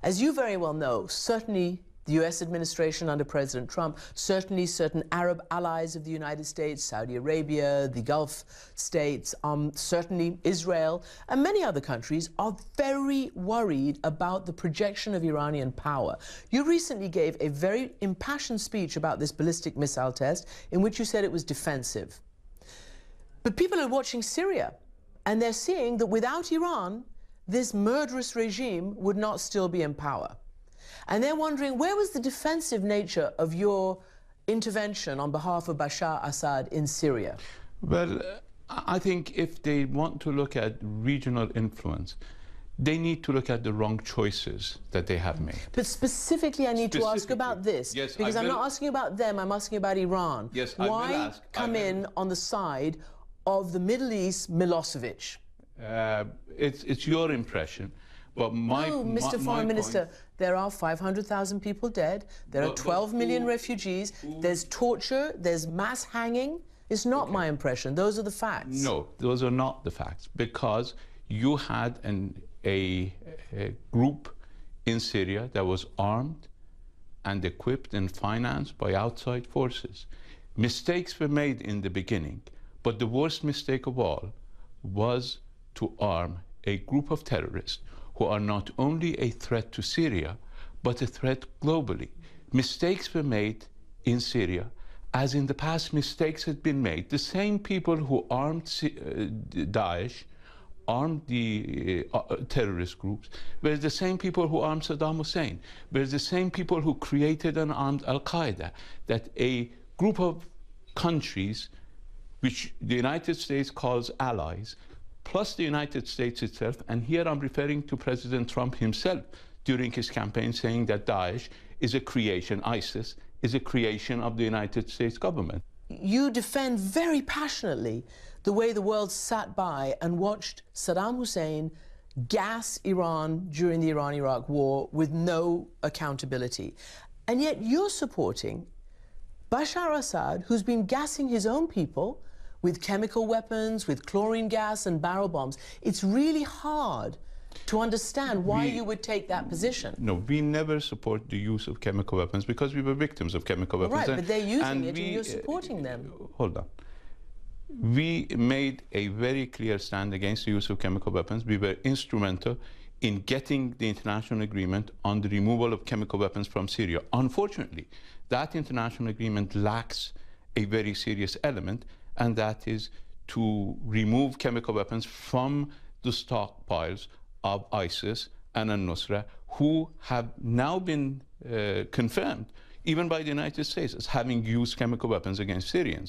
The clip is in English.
As you very well know, certainly the US administration under President Trump, certainly certain Arab allies of the United States, Saudi Arabia, the Gulf states, certainly Israel, and many other countries are very worried about the projection of Iranian power. You recently gave a very impassioned speech about this ballistic missile test in which you said it was defensive. But people are watching Syria, and they're seeing that without Iran, this murderous regime would not still be in power. And they're wondering, where was the defensive nature of your intervention on behalf of Bashar Assad in Syria? Well, I think if they want to look at regional influence, they need to look at the wrong choices that they have made. But specifically, I need to ask about this. Yes, because I'm not asking about them, I'm asking about Iran. Yes, Why come in on the side of the Middle East Milosevic? It's your impression. But no, Mr. Foreign Minister, there are 500,000 people dead. There are 12 million refugees. There's torture. There's mass hanging. It's not my impression. Those are the facts. No, those are not the facts. Because you had a group in Syria that was armed and equipped and financed by outside forces. Mistakes were made in the beginning. But the worst mistake of all was to arm a group of terrorists who are not only a threat to Syria, but a threat globally. Mistakes were made in Syria, as in the past mistakes had been made. The same people who armed Daesh, armed the terrorist groups, were the same people who armed Saddam Hussein, were the same people who created and armed Al-Qaeda, that a group of countries, which the United States calls allies, plus the United States itself, and here I'm referring to President Trump himself during his campaign saying that Daesh is a creation, ISIS is a creation of the United States government. You defend very passionately the way the world sat by and watched Saddam Hussein gas Iran during the Iran-Iraq war with no accountability. And yet you're supporting Bashar Assad, who's been gassing his own people with chemical weapons, with chlorine gas and barrel bombs. It's really hard to understand why you would take that position. No, we never support the use of chemical weapons because we were victims of chemical weapons. Right, but they're using it and you're supporting them. Hold on. We made a very clear stand against the use of chemical weapons. We were instrumental in getting the international agreement on the removal of chemical weapons from Syria. Unfortunately, that international agreement lacks a very serious element, and that is to remove chemical weapons from the stockpiles of ISIS and al-Nusra, who have now been confirmed, even by the United States, as having used chemical weapons against Syrians.